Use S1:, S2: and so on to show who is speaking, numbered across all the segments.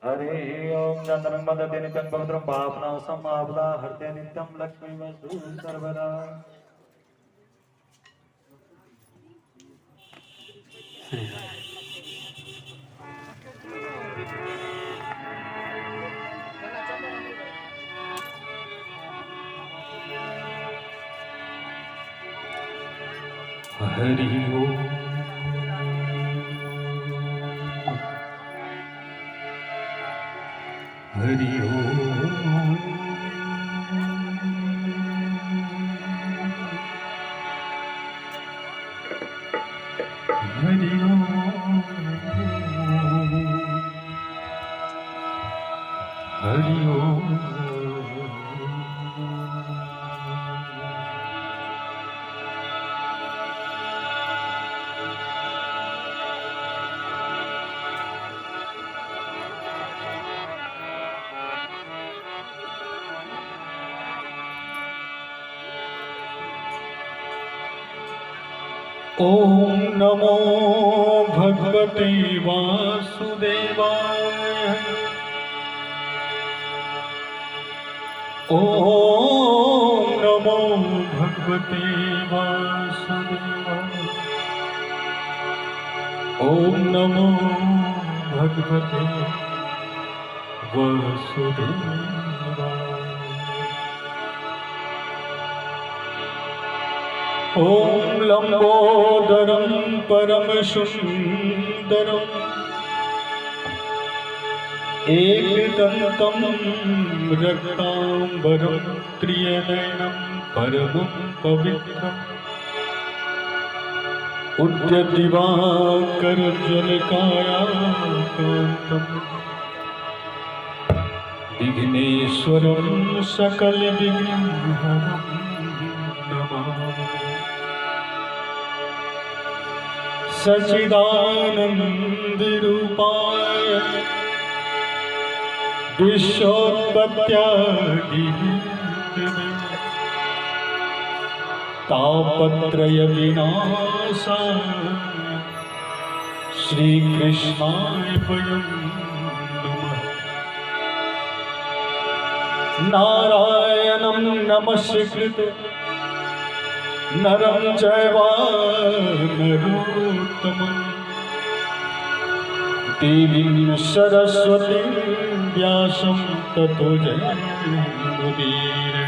S1: हरि ओम चंद्रं वदति नित्यं पवित्रं पावनं समाप्ता हर्ते नित्यं लक्ष्मी वसु सर्वदा। हरि ओम हरि ओम हरि ओम हरि ओम। ओम नमो भगवते वासुदेवाय। ओम नमो भगवते वासुदेवाय। ओम नमो भगवते वासुदेवाय। ओम लंबोदरं परम सुंदरं एकदंतं रक्तांबरं त्रिनयनं परमं पवित्रम् उद्यद्दिवाकरजनकायाकान्तं विघ्नेश्वरं सकलविघ्नहरं नमामि। सच्चिदानन्दरूपाय विश्वोत्पत्त्यादिहेतवे तापत्रयविनाशाय श्रीकृष्णाय वयं नमः। नारायणं नमस्कृत्य नरं चैव नरोत्तमं देवीं सरस्वतीं व्यासं ततो जयमुदीरये।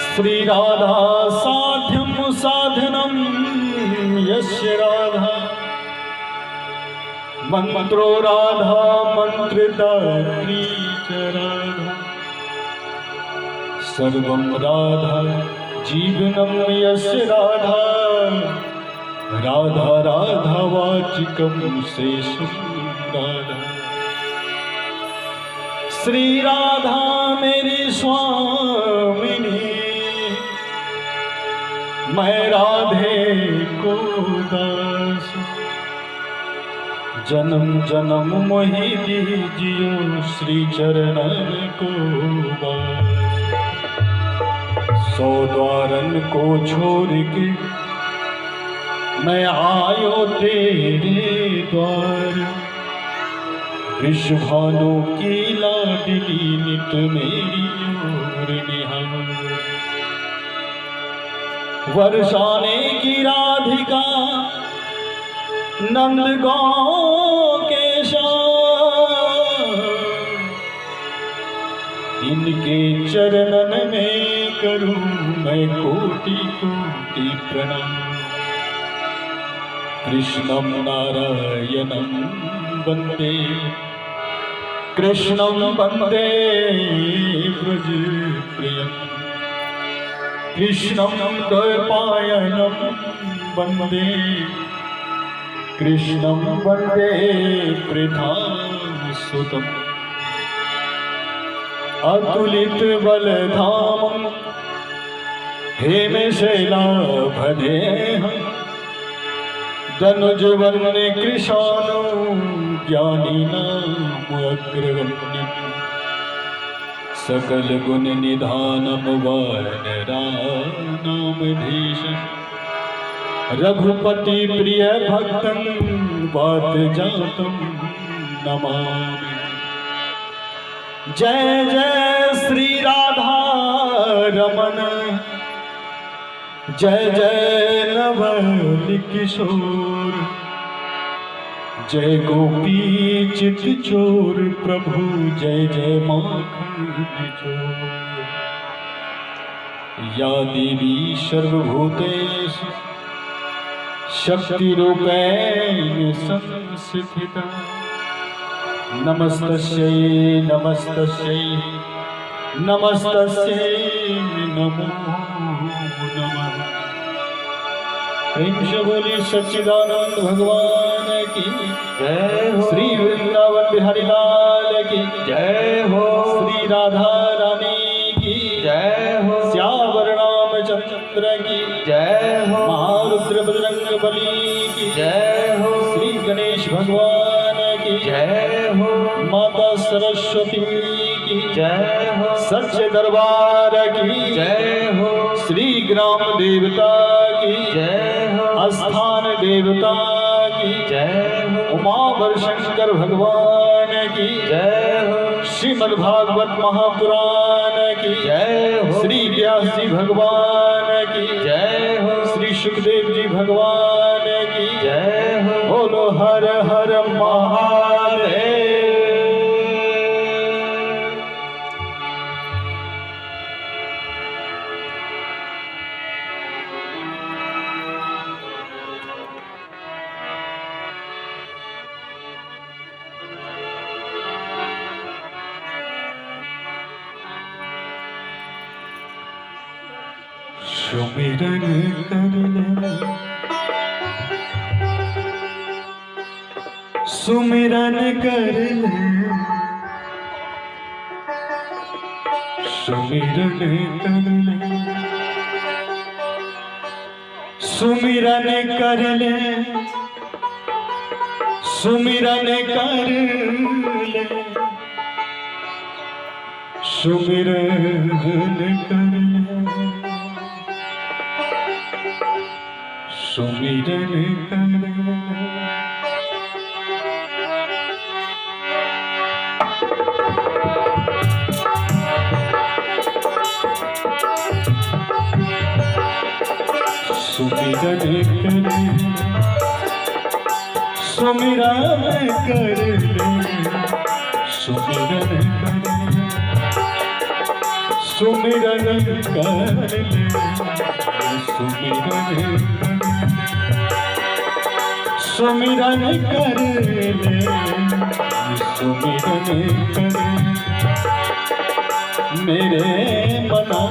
S1: श्रीराधा साध्यं साधनं यस्य राधा मंत्रो राधा मंत्रिदात्री च राधा सर्वं राधा जीवनं यस्य राधा राधा राधा वाचिकं शेषं राधा। श्री राधा मेरी स्वामिनी मैं राधे को दास जन्म जन्म मोहि दीजियो श्री चरणन को वास। सौ द्वारन को छोड़ के मैं आयो तेरे द्वार विश्वभानु की लाडली नित मेरी ओर निहार। वर्षाने की राधिका नंद गाँव के श्याम इनके चरणन में करूं मैं कोटि कोटि प्रणाम। कृष्णं नारायणं वन्दे कृष्णं वन्दे व्रजप्रियम् कृष्णं द्वैपायनं वन्दे कृष्णं वन्दे पृथासुतम्। अतुलित बलधामं हेमशैलाभदेहं धनुजवन्य कृशानो ज्ञानिनामग्रगण्यम्।
S2: सकल गुण निधानम वानराणामधीशं रघुपति प्रिय भक्तं वात जातं नमामि। जय जय श्री राधा रमण, जय जय नवल किशोर, जय गोपी चित चोर, प्रभु जय जय माखन चोर। या देवी सर्वभूतेषु शक्तिरूपेण संस्थिता, नमस्तस्यै नमस्तस्यै नमस्तस्यै नमो नमः। प्रेम से बोली सच्चिदानंद भगवान की
S1: जय हो।
S2: श्री वृंदावन बिहारी लाल की
S1: जय हो।
S2: श्री राधा रानी की
S1: जय हो।
S2: श्यावर रामचंद्र की
S1: जय हो।
S2: महारुद्र बजरंग बली की
S1: जय हो।
S2: श्री गणेश भगवान की
S1: जय हो।
S2: माता सरस्वती की
S1: जय हो।
S2: सच्चे दरबार की
S1: जय हो।
S2: श्री ग्राम देवता की
S1: जय हो।
S2: स्थान देवता की
S1: जय हो।
S2: उमावर शंकर भगवान की
S1: जय हो।
S2: श्रीमद् भागवत महापुराण की
S1: जय हो।
S2: श्री व्यास जी भगवान की
S1: जय हो।
S2: श्री सुखदेव जी भगवान की
S1: जय हो।
S2: बोलो हर हर महादेव। सुमिरन कर ले, सुमिरन कर ले, सुमिरन कर ले, सुमिरन कर ले, सुमिरन कर ले, सुमिरन कर ले, सुमिरन कर ले। सुमिरन कर, सुमिरन कर ले, सुमिरन कर, सुमिरन कर ले, सुमिरन कर ले, सुमिरन कर मेरे मना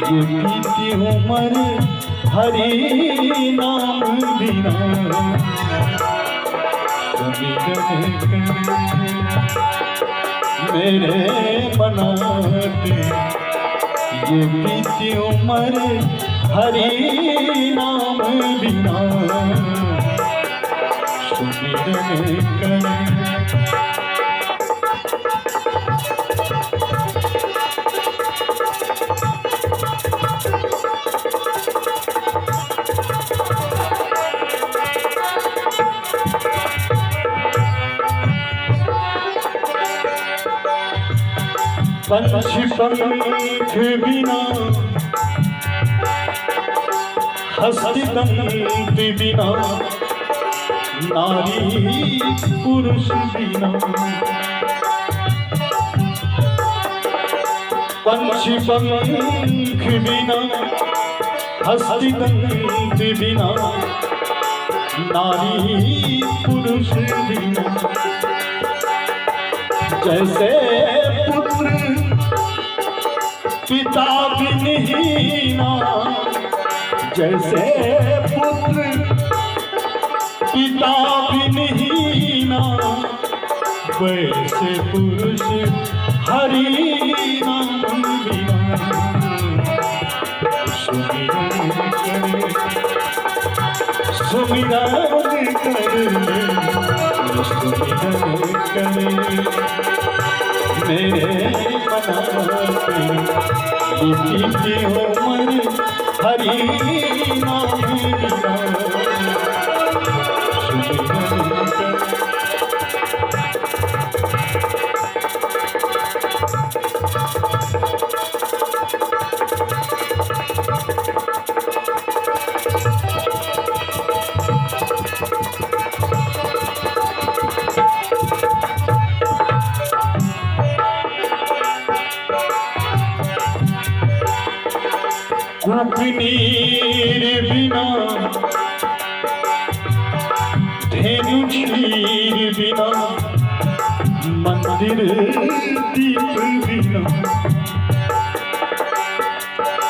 S2: ये बीती उम्र हरि नाम बिना। सुमिरन कर मेरे मनाते ये बीती उम्र हरि नाम बिना। सुमिरन कर पंछी पंख बिना, हस्ती दंत बिना, नारी पुरुष बिना। पंछी पंख बिना, हस्ती दंत बिना, नारी पुरुष बिना। जैसे पुत्र पिता बिनहीना, जैसे पुत्र पिता बिनहीना, वैसे पुरुष हरि नाम बिना। सुमिरन करे, सुमिरन करे, सुमिरन करे मेरे बनाते ये बीती उम्र हरि नाम बिना सुमिरन कर। कूपनीर बिना धेनु क्षीर बिना मंदिर दीप बिना।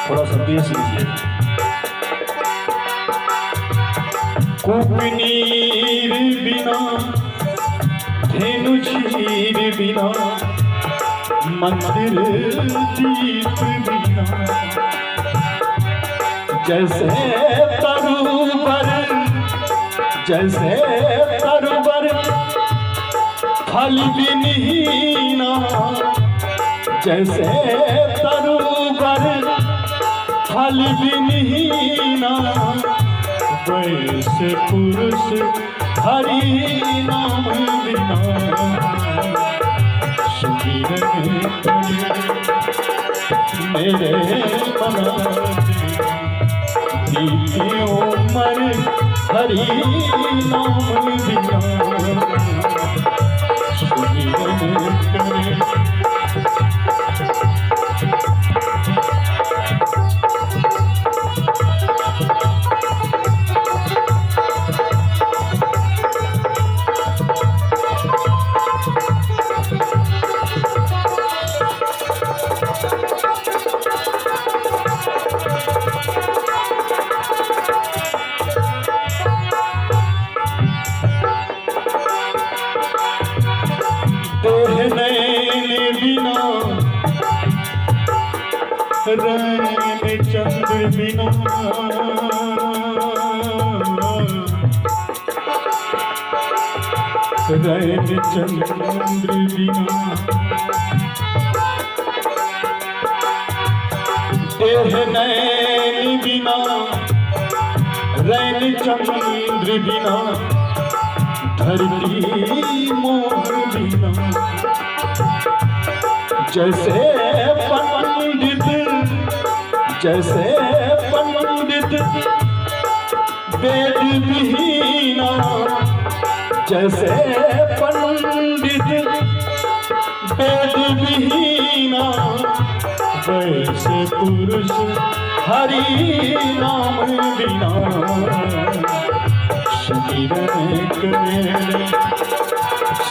S2: थोड़ा सा बेस लीजिए। कूपनीर बिना धेनु क्षीर बिना मंदिर दीप बिना। जैसे तरुबर फल विहीना। जैसे तरुबर फल विहीना वैसे पुरुष हरि नाम बिना सुमिरन करे मेरे बनाते बीती उम्र हरि नाम बिना सुमिरन करे। रैन चंद्र बिना रैन चंद्र बिना देह नैन बिना रैन चंद्र बिना धरती मोर बिना। जैसे पंडित वेद विहीना। जैसे पंडित वेद विहीना वैसे पुरुष हरि नाम बिना सुमिरन करे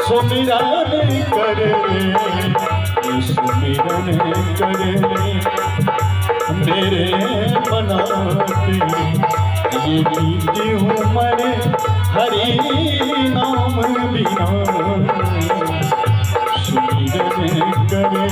S2: सुमिरन करे सुमिरन करे मेरे बनाते ये बीती उम्र हरि नाम बिना सुमिरन करे।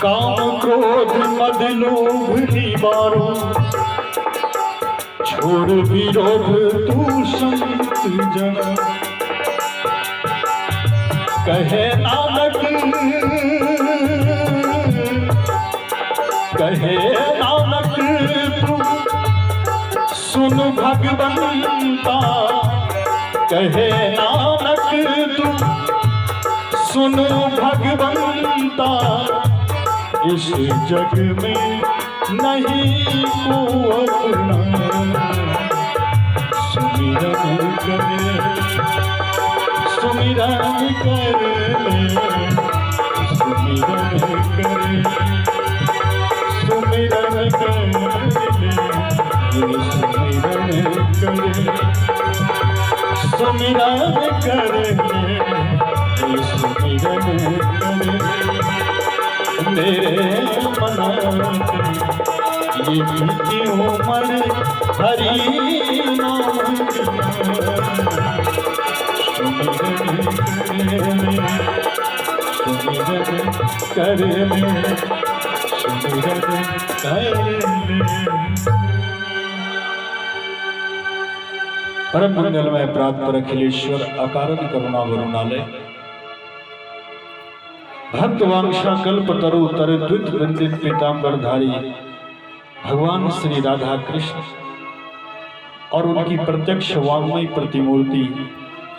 S2: काम क्रोध मद लोभ निवारो छोड़ विरोध तू संत जन। कहे नानक तू सुन भगवंता। कहे नानक तू सुन भगवंता। इस जग में नहीं को अपना सुमिरन करे सुमिरन करे सुमिरन करे सुमिरन करे सुमिरन करे सुमिरन करे मेरे बनाते ये बीती उम्र हरि नाम बिना परम मंगलमय प्राप्त अखिलेश्वर अकारण करुणा वरुणालय भक्तवांशा कल्प तरु तर द्वित वंदित पीतांबरधारी भगवान श्री राधा कृष्ण और उनकी प्रत्यक्ष वाङ्मयी प्रतिमूर्ति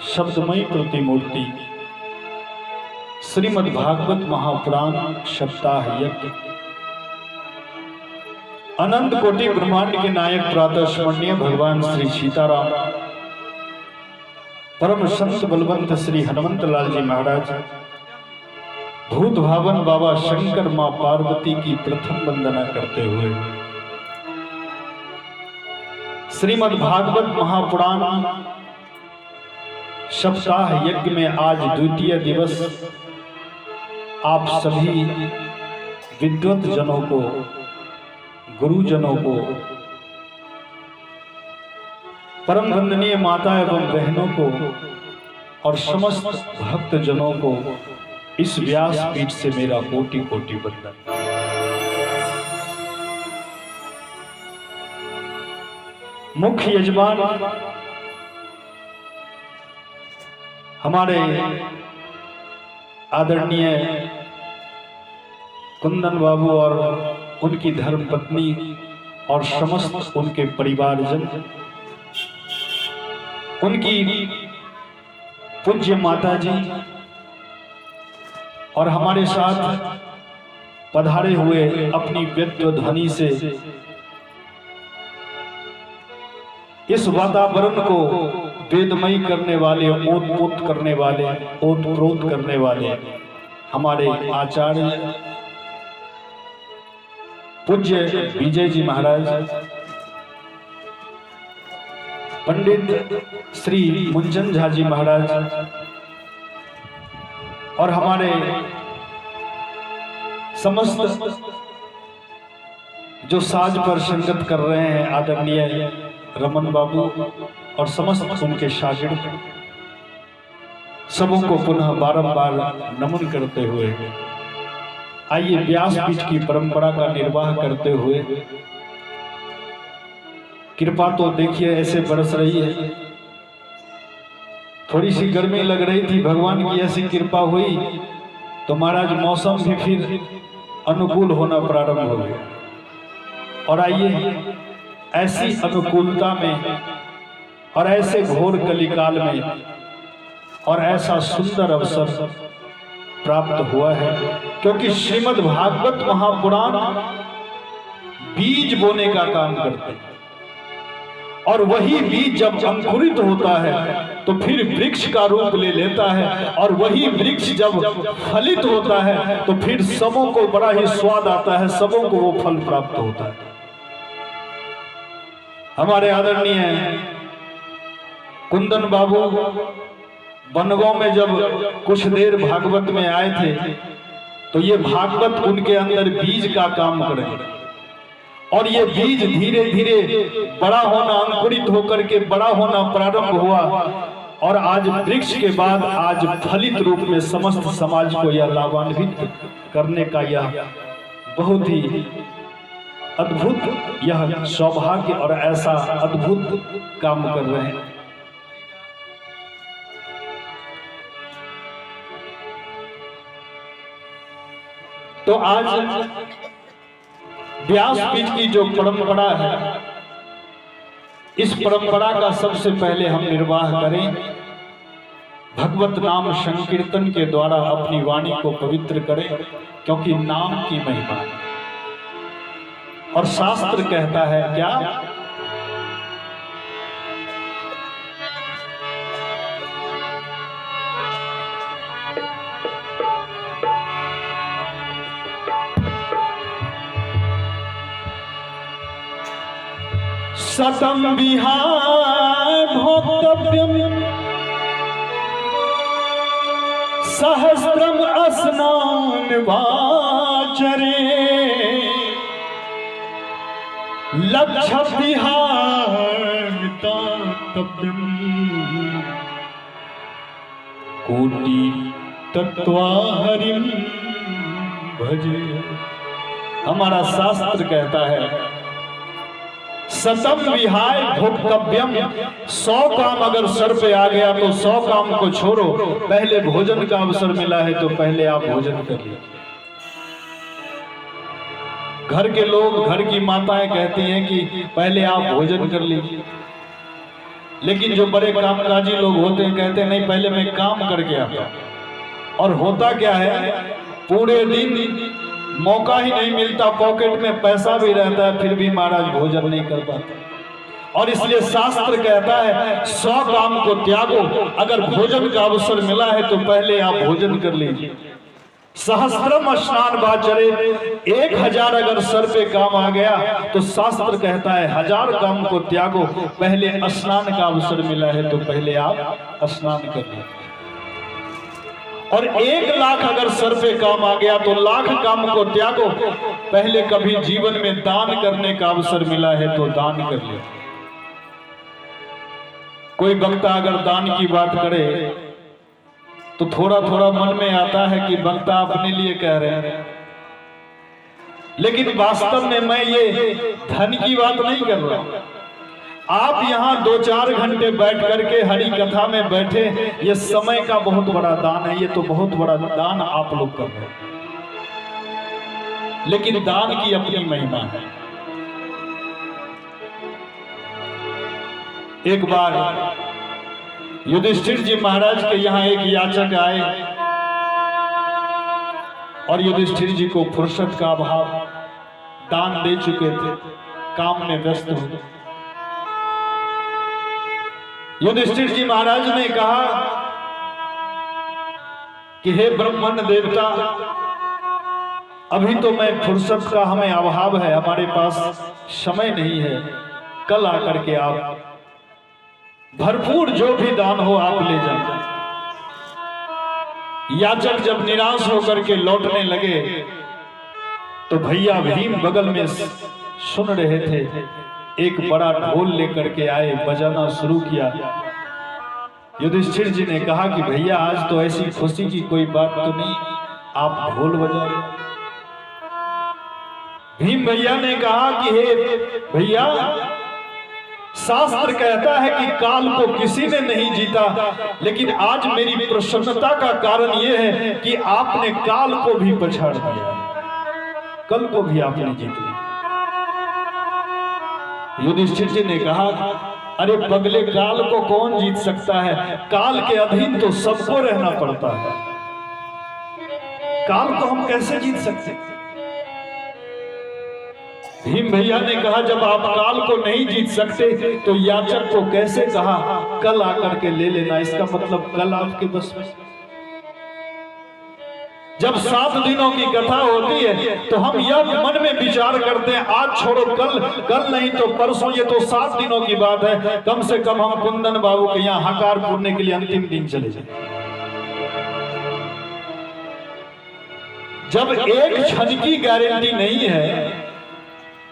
S2: शब्दमयी प्रतिमूर्ति श्रीमद् भागवत महापुराण सप्ताह यज्ञ अनंत कोटि ब्रह्मांड के नायक प्रातः स्मरणीय भगवान श्री सीताराम परम संत बलवंत श्री हनुमंत लाल जी महाराज भूत भावन बाबा शंकर मां पार्वती की प्रथम वंदना करते हुए श्रीमद् भागवत महापुराण सप्ताह यज्ञ में आज द्वितीय दिवस आप सभी विद्वत जनों को गुरुजनों को परम वंदनीय माता एवं बहनों को और समस्त भक्त जनों को इस व्यास पीठ से मेरा कोटि कोटि वंदन। मुख्य यजमान हमारे आदरणीय कुंदन बाबू और उनकी धर्म पत्नी और समस्त उनके परिवारजन, उनकी पूज्य माता जी और हमारे साथ पधारे हुए अपनी व्यक्तित्व ध्वनि से इस वातावरण को वेदमयी करने वाले, ओतप्रोत करने वाले, ओतप्रोत करने वाले हमारे आचार्य पूज्य विजय जी महाराज, पंडित श्री मुंजन झा जी महाराज और हमारे समस्त जो साज पर संगत कर रहे हैं आदरणीय रमन बाबू और समस्त उनके शागिर्द, सबों को पुनः बारंबार नमन करते हुए आइए व्यासपीठ की परंपरा का निर्वाह करते हुए, कृपा तो देखिए ऐसे बरस रही है, थोड़ी सी गर्मी लग रही थी, भगवान की ऐसी कृपा हुई तो महाराज मौसम भी फिर अनुकूल होना प्रारंभ हो गया। और आइए ऐसी अनुकूलता में और ऐसे घोर कलिकाल में और ऐसा सुंदर अवसर प्राप्त हुआ है, क्योंकि श्रीमद् भागवत महापुराण बीज बोने का काम करते हैं और वही बीज जब अंकुरित होता है तो फिर वृक्ष का रूप ले लेता है और वही वृक्ष जब फलित होता है तो फिर सबों को बड़ा ही स्वाद आता है, सबों को वो फल प्राप्त होता है। हमारे आदरणीय कुंदन बाबू बनगांव में जब कुछ देर भागवत में आए थे तो ये भागवत उनके अंदर बीज का काम करे और ये बीज धीरे धीरे बड़ा होना, अंकुरित होकर के बड़ा होना प्रारंभ हुआ और आज वृक्ष के बाद आज फलित रूप में समस्त समाज को यह लाभान्वित करने का यह बहुत ही अद्भुत यह सौभाग्य और ऐसा अद्भुत काम कर रहे हैं। तो आज व्यासपीठ की जो परंपरा है, इस परंपरा का सबसे पहले हम निर्वाह करें, भगवत नाम संकीर्तन के द्वारा अपनी वाणी को पवित्र करें, क्योंकि नाम की महिमा है। और शास्त्र कहता है क्या, सतम विहार भोक्तव्यम सहस्त्रम स्नान वाचरे लक्ष्य विहार कोटि तत्वा हरिम भजे। हमारा शास्त्र कहता है सतम विहाय भोक्तव्यम, 100 काम अगर सर पे आ गया तो 100 काम को छोड़ो, पहले भोजन का अवसर मिला है तो पहले आप भोजन कर लीजिए। घर के लोग, घर की माताएं कहती हैं कि पहले आप भोजन कर लीजिए, लेकिन जो बड़े कामकाजी लोग होते हैं कहते हैं नहीं पहले मैं काम करके आता। और होता क्या है, पूरे दिन मौका ही नहीं मिलता, पॉकेट में पैसा भी रहता है फिर भी महाराज भोजन नहीं कर पाता। और इसलिए शास्त्र कहता है 100 काम को त्यागो, अगर भोजन का अवसर मिला है तो पहले आप भोजन कर लीजिए। सहस्त्रम स्नान बाचरे, 1000 अगर सर पे काम आ गया तो शास्त्र कहता है 1000 काम को त्यागो, पहले स्नान का अवसर मिला है तो पहले आप स्नान कर लीजिए। और 1,00,000 अगर सर पे काम आ गया तो 1,00,000 काम को त्यागो, पहले कभी जीवन में दान करने का अवसर मिला है तो दान कर ले। कोई वक्ता अगर दान की बात करे तो थोड़ा थोड़ा मन में आता है कि वक्ता अपने लिए कह रहे हैं, लेकिन वास्तव में मैं ये धन की बात नहीं कर रहा हूं। आप यहाँ 2-4 घंटे बैठ करके हरि कथा में बैठे, ये समय का बहुत बड़ा दान है, ये तो बहुत बड़ा दान आप लोग कर रहे हैं। लेकिन दान की अपनी महिमा है। एक बार युधिष्ठिर जी महाराज के यहाँ एक याचक आए और युधिष्ठिर जी को फुर्सत का अभाव, दान दे चुके थे, काम में व्यस्त हो गए। युधिष्ठिर जी महाराज ने कहा कि हे ब्रह्मण्य देवता, अभी तो मैं फुर्सत का हमें अभाव है, हमारे पास समय नहीं है, कल आकर के आप भरपूर जो भी दान हो आप ले जाए। याचक जब निराश होकर के लौटने लगे तो भैया भीम बगल में सुन रहे थे, एक बड़ा ढोल लेकर के आए, बजाना शुरू किया। युधिष्ठिर जी ने कहा कि भैया आज तो ऐसी खुशी की कोई बात तो नहीं, आप ढोल बजा रहे। भीम भैया ने कहा कि हे भैया, शास्त्र कहता है कि काल को किसी ने नहीं जीता, लेकिन आज मेरी प्रसन्नता का कारण यह है कि आपने काल को भी पछाड़ दिया, कल को भी आपने जीत लिया। युधिष्ठिर जी ने कहा अरे पगले, काल को कौन जीत सकता है, काल के अधीन तो सबको रहना पड़ता है, काल को हम कैसे जीत सकते। भीम भैया ने कहा जब आप काल को नहीं जीत सकते तो याचक को कैसे कहा कल आकर के ले लेना, इसका मतलब कल आपके बस में। जब 7 दिनों की कथा होती है तो हम यह मन में विचार करते हैं आज छोड़ो कल, कल नहीं तो परसों, ये तो 7 दिनों की बात है, कम से कम हम कुंदन बाबू के यहाँ हकार पूरने के लिए अंतिम दिन चले जाए। जब एक क्षण की गारंटी नहीं है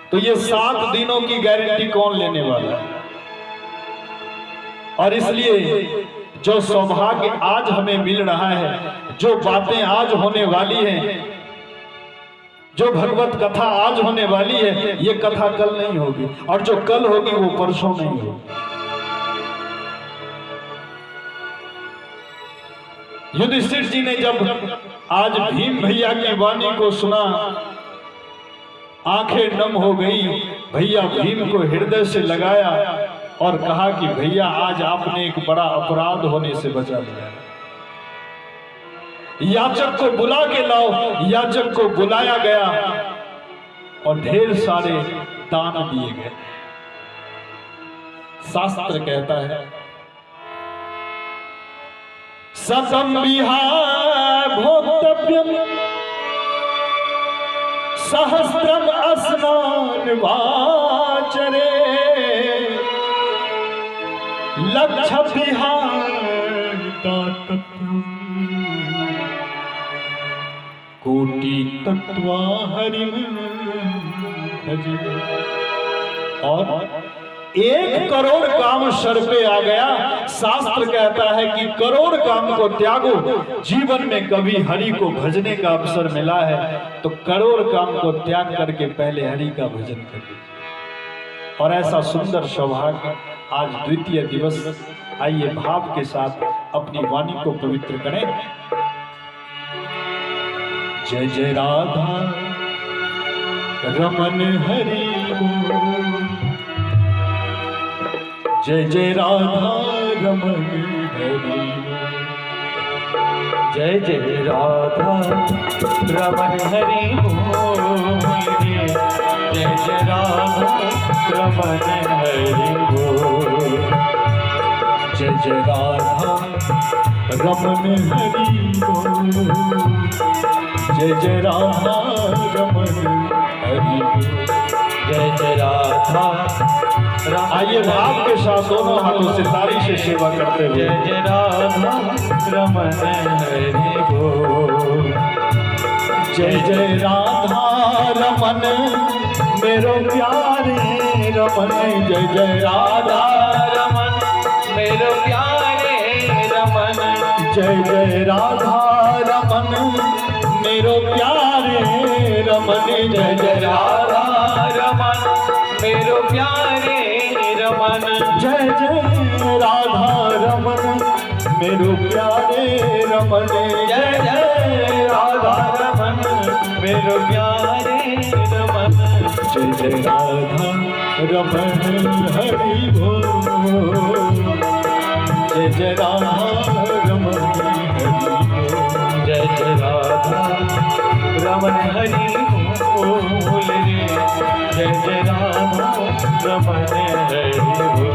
S2: तो ये 7 दिनों की गारंटी कौन लेने वाला है। और इसलिए जो सौभाग्य आज हमें मिल रहा है, जो बातें आज होने वाली हैं, जो भगवत कथा आज होने वाली है, ये कथा कल नहीं होगी, और जो कल होगी वो परसों नहीं होगी। युधिष्ठिर जी ने जब आज भीम भैया की वाणी को सुना, आंखें नम हो गई। भैया भीम को हृदय से लगाया और कहा कि भैया आज आपने एक बड़ा अपराध होने से बचा लिया, याचक को बुला के लाओ। याचक को बुलाया गया और ढेर सारे दान दिए गए। शास्त्र कहता है सतम विहाय भोक्तव्यम सहस्त्रम स्नान वाचरे लक्ष्य विहाय कोटि तत्वा हरिम भजे। और 1 करोड़ काम सर पे आ गया। शास्त्र कहता है कि करोड़ काम को त्यागो, जीवन में कभी हरि को भजने का अवसर मिला है तो करोड़ काम को त्याग करके पहले हरि का भजन करिए। और ऐसा सुंदर सौभाग्य आज द्वितीय दिवस, आइए भाव के साथ अपनी वाणी को पवित्र करें। जय जय राधा रमन हरि बोल, जय जय राधा रमन हरि बोल,
S1: जय जय राधा रमन हरि बोल रे, जय जय राधा रमन हरि बोल,
S2: जय जय राधा रमन हरि बोल, जय जय राधा रमन हरि बोल,
S1: जय जय राधा।
S2: आइए भाव के साथ दोनों हाथों से ताली से सेवा करते हुए
S1: जय जय राधा रमन हरि बोल,
S2: जय जय राधा रमन मेरो प्यारे रमन, जय जय राधा
S1: रमन मेरो प्यारे रमन,
S2: जय जय राधा रमन मेरो प्यारे रमन, जय जय राधा
S1: रमन मेरो प्यारे रमन,
S2: जय जय राधा रमन मेरो प्यारे रमन,
S1: जय जय राधा रमन मेरो प्यारे रमन,
S2: जय जय राधा रमन हरि बोल, जय जय राधा रमन हरि बोल,
S1: जय जय राधा रमन हरि बोल रे, जय जय राधा रमन हरि बोल।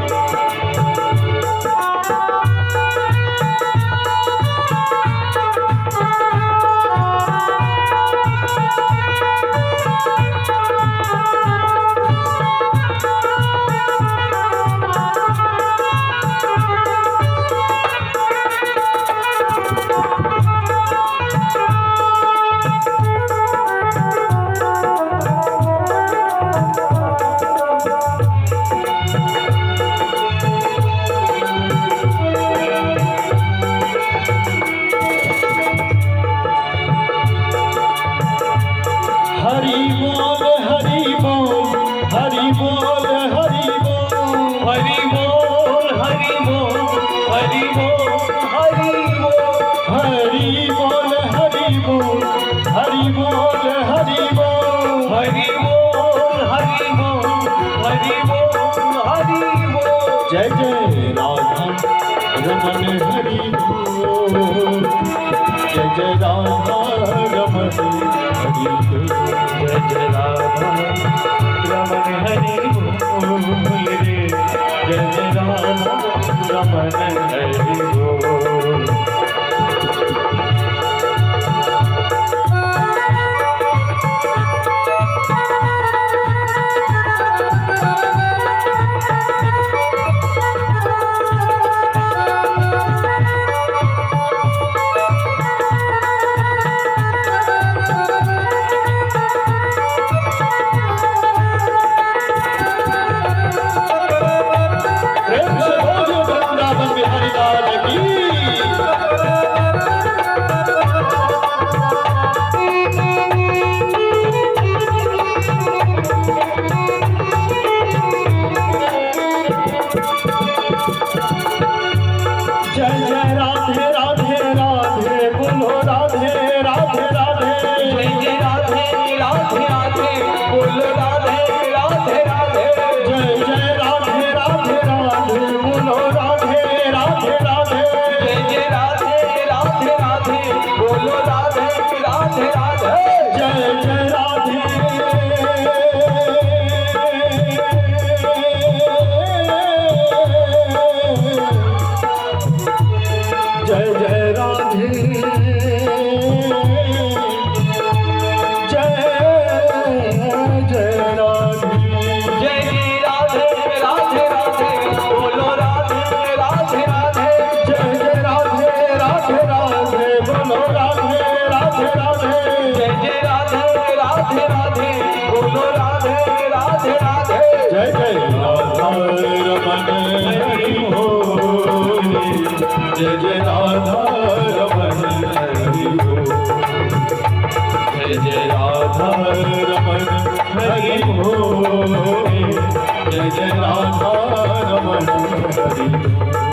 S2: हरि बोल हरि बोल, हरि बोल हरि बोल,
S1: हरि बोल हरि बोल हरि बोल हरि बोल,
S2: हरि बोल हरि बोल, हरि बोल हरि बोल,
S1: हरि बोल हरि बोल हरि बोल हरि बोल,
S2: जय जय राधा रमन हरि बोल, जय जय राधा रमन हरि बोल,
S1: जय जय राधा रमन हरि बोल रे, जय जय राधा रमन हरि बोल।
S2: प्रेम से बोलो वृंदावन बिहारी लाल की जय जय राधा रमण हरि राधा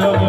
S2: रमण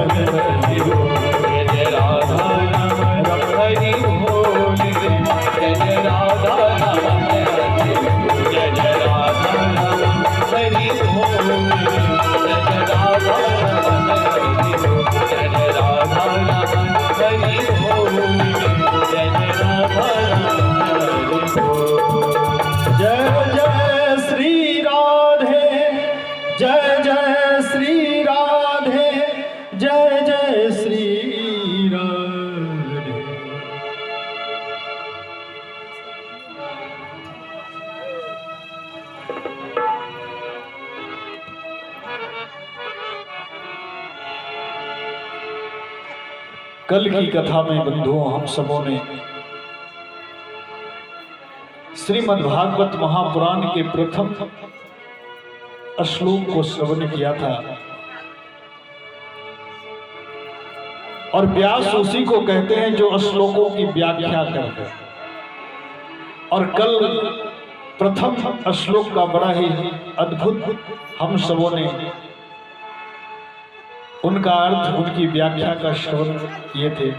S2: कल की कथा में बंधुओं हम सबों ने श्रीमद् भागवत महापुराण के प्रथम श्लोक को श्रवण किया था और व्यास उसी को कहते हैं जो श्लोकों की व्याख्या करते हैं। और कल प्रथम श्लोक का बड़ा ही अद्भुत हम सबों ने उनका अर्थ उनकी व्याख्या का श्रवण किए थे।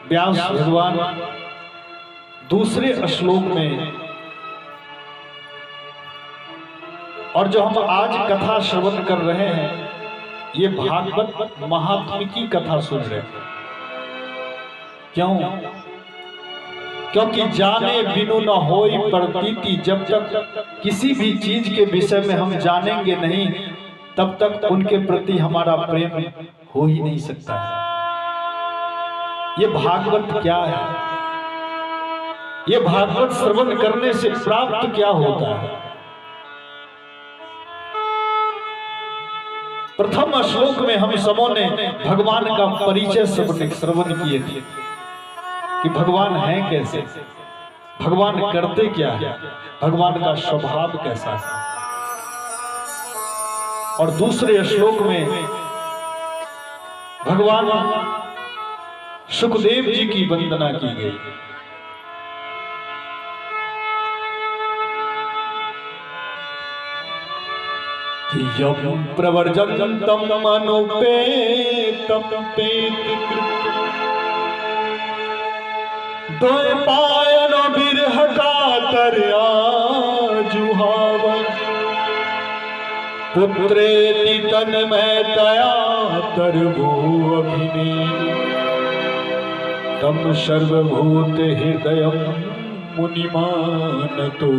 S2: व्यास भगवान दूसरे श्लोक में और जो हम आज कथा श्रवण कर रहे हैं ये भागवत महात्म्य की कथा सुन रहे हैं। क्यों? क्योंकि जाने बिनु न होई प्रतीति। जब तक किसी भी चीज के विषय में हम जानेंगे नहीं तब तक उनके प्रति हमारा प्रेम हो ही नहीं सकता है। ये भागवत क्या है? ये भागवत श्रवण करने से प्राप्त क्या होता है? प्रथम श्लोक में हम सबों ने भगवान का परिचय श्रवण किए थे कि भगवान हैं कैसे, भगवान करते क्या है, भगवान का स्वभाव कैसा है। और दूसरे श्लोक में भगवान सुखदेव जी की वंदना की गई। कि यम प्रवर्जन्तम अनुपेतम पेत द्वैपायन बिरह कातर आजुहावन पुत्रेति तन्मय तया तरभो अभिने तम सर्वभूत हृदयम मुनिमानतो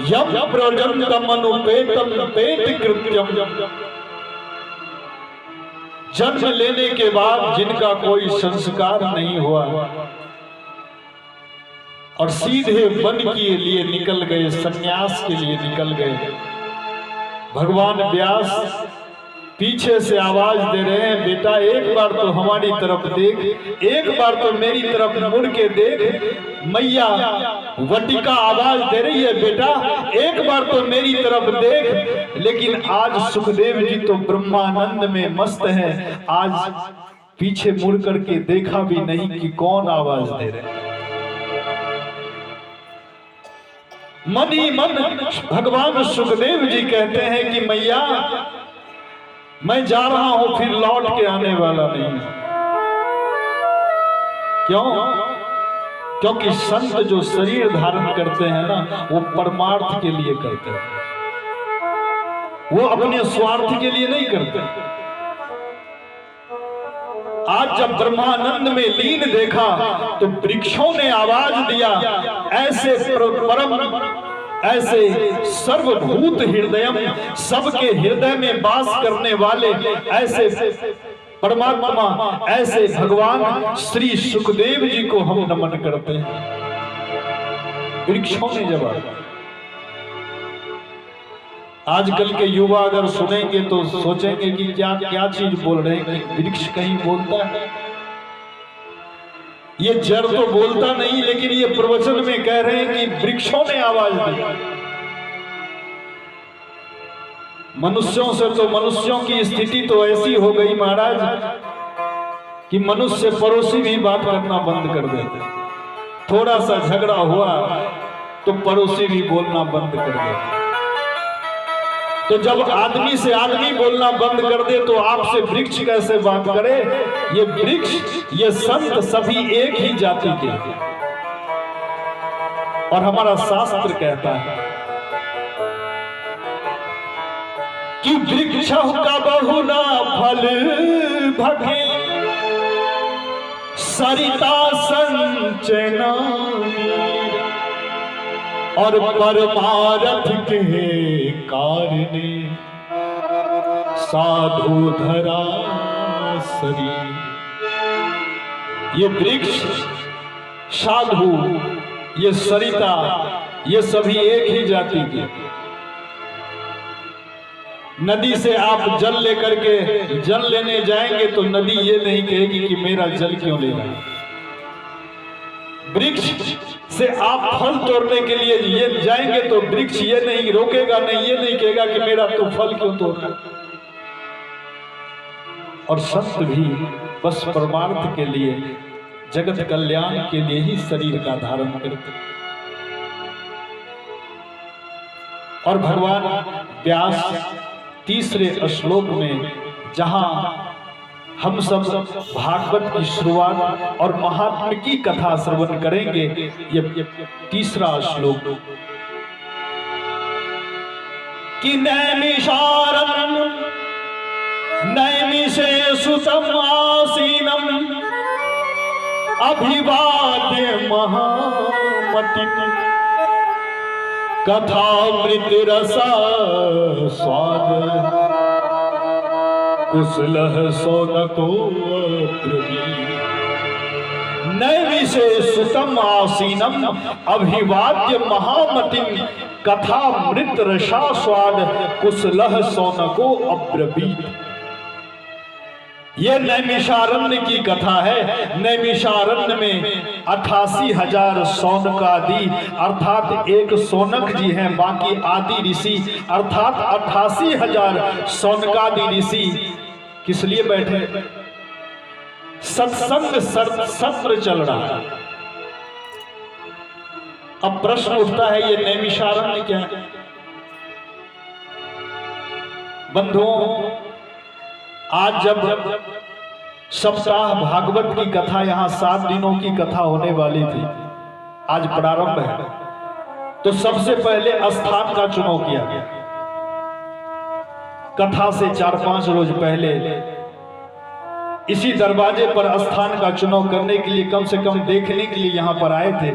S2: यम प्रवर्जन्तम अनुपेतम पेत कृत्यम। जन्म लेने के बाद जिनका कोई संस्कार नहीं हुआ और सीधे वन के लिए निकल गए, सन्यास के लिए निकल गए, भगवान व्यास पीछे से आवाज दे रहे हैं, बेटा एक बार तो हमारी तरफ देख, एक बार तो मेरी तरफ मुड़ के देख। मैया वटिका आवाज दे रही है, बेटा एक बार तो मेरी तरफ देख। लेकिन आज सुखदेव जी तो ब्रह्मानंद में मस्त है, आज पीछे मुड़ करके देखा भी नहीं कि कौन आवाज दे रहे हैं। मन ही मन भगवान सुखदेव जी कहते हैं कि मैया मैं जा रहा हूं, फिर लौट के आने वाला नहीं। क्यों? क्योंकि संत जो शरीर धारण करते हैं ना, वो परमार्थ के लिए करते हैं, वो अपने स्वार्थ के लिए नहीं करते। आज जब ब्रह्मानंद में लीन देखा तो वृक्षों ने आवाज दिया, ऐसे परम, ऐसे सर्वभूत हृदयम, सबके हृदय में वास करने वाले ऐसे परमात्मा, ऐसे भगवान श्री सुखदेव जी को हम नमन करते हैं। वृक्षों ने जवाब। आजकल के युवा अगर सुनेंगे तो सोचेंगे कि क्या क्या चीज बोल रहे हैं, कि वृक्ष कहीं बोलता है। ये जड़ तो बोलता नहीं, लेकिन ये प्रवचन में कह रहे हैं कि वृक्षों ने आवाज दी। मनुष्यों से तो, मनुष्यों की स्थिति तो ऐसी हो गई महाराज कि मनुष्य पड़ोसी भी बात करना बंद कर देते। थोड़ा सा झगड़ा हुआ तो पड़ोसी भी बोलना बंद कर देते। तो जब आदमी से आदमी बोलना बंद कर दे तो आपसे वृक्ष कैसे बात करे? ये वृक्ष, ये संत सभी एक ही जाति के, और हमारा शास्त्र कहता है कि वृक्ष का बहुना फल भगे, सरिता संचना, और परमारथ के कारणे साधु धरा शरीर। ये वृक्ष, साधु, ये सरिता, ये सभी एक ही जाति के। नदी से आप जल लेकर के जल लेने जाएंगे तो नदी ये नहीं कहेगी कि मेरा जल क्यों ले रहा है। वृक्ष से आप फल तोड़ने के लिए ये जाएंगे तो वृक्ष ये नहीं रोकेगा, नहीं ये नहीं कहेगा कि मेरा तो फल क्यों तोड़ रहा है। और संत भी बस परमार्थ के लिए, जगत कल्याण के लिए ही शरीर का धारण करते। और भगवान व्यास तीसरे श्लोक में, जहां हम सब भागवत की शुरुआत और महात्म की कथा श्रवण करेंगे, ये तीसरा श्लोक कि नैमिषारण्यं नैमिषे सुतम् आसीनम् अभिवाद्य महामतिम् कथामृत रसा स्वाद कुशलः सौनको नैमिषे सुतम् आसीनम् अभिवाद्य महामतिम् कथामृत रसा स्वाद कुशलः सौनको अब्रवीत। ये नैमिषारण्य की कथा है। नैमिषारण्य में 88,000 सौनकादि अर्थात एक सौनक जी हैं, बाकी आदि ऋषि अर्थात 88,000 सौनकादि ऋषि किस लिए बैठे? सत्संग सत्र चल रहा है। अब प्रश्न उठता है, ये नैमिषारण्य क्या है? बंधुओं, आज जब सप्ताह भागवत की कथा, यहां 7 दिनों की कथा होने वाली थी, आज प्रारंभ है, तो सबसे पहले स्थान का चुनाव किया गया। कथा से 4-5 रोज पहले इसी दरवाजे पर स्थान का चुनाव करने के लिए, कम से कम देखने के लिए यहां पर आए थे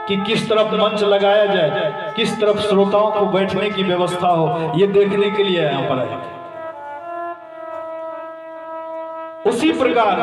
S2: कि किस तरफ मंच लगाया जाए, किस तरफ श्रोताओं को बैठने की व्यवस्था हो, ये देखने के लिए यहां पर आए थे। उसी प्रकार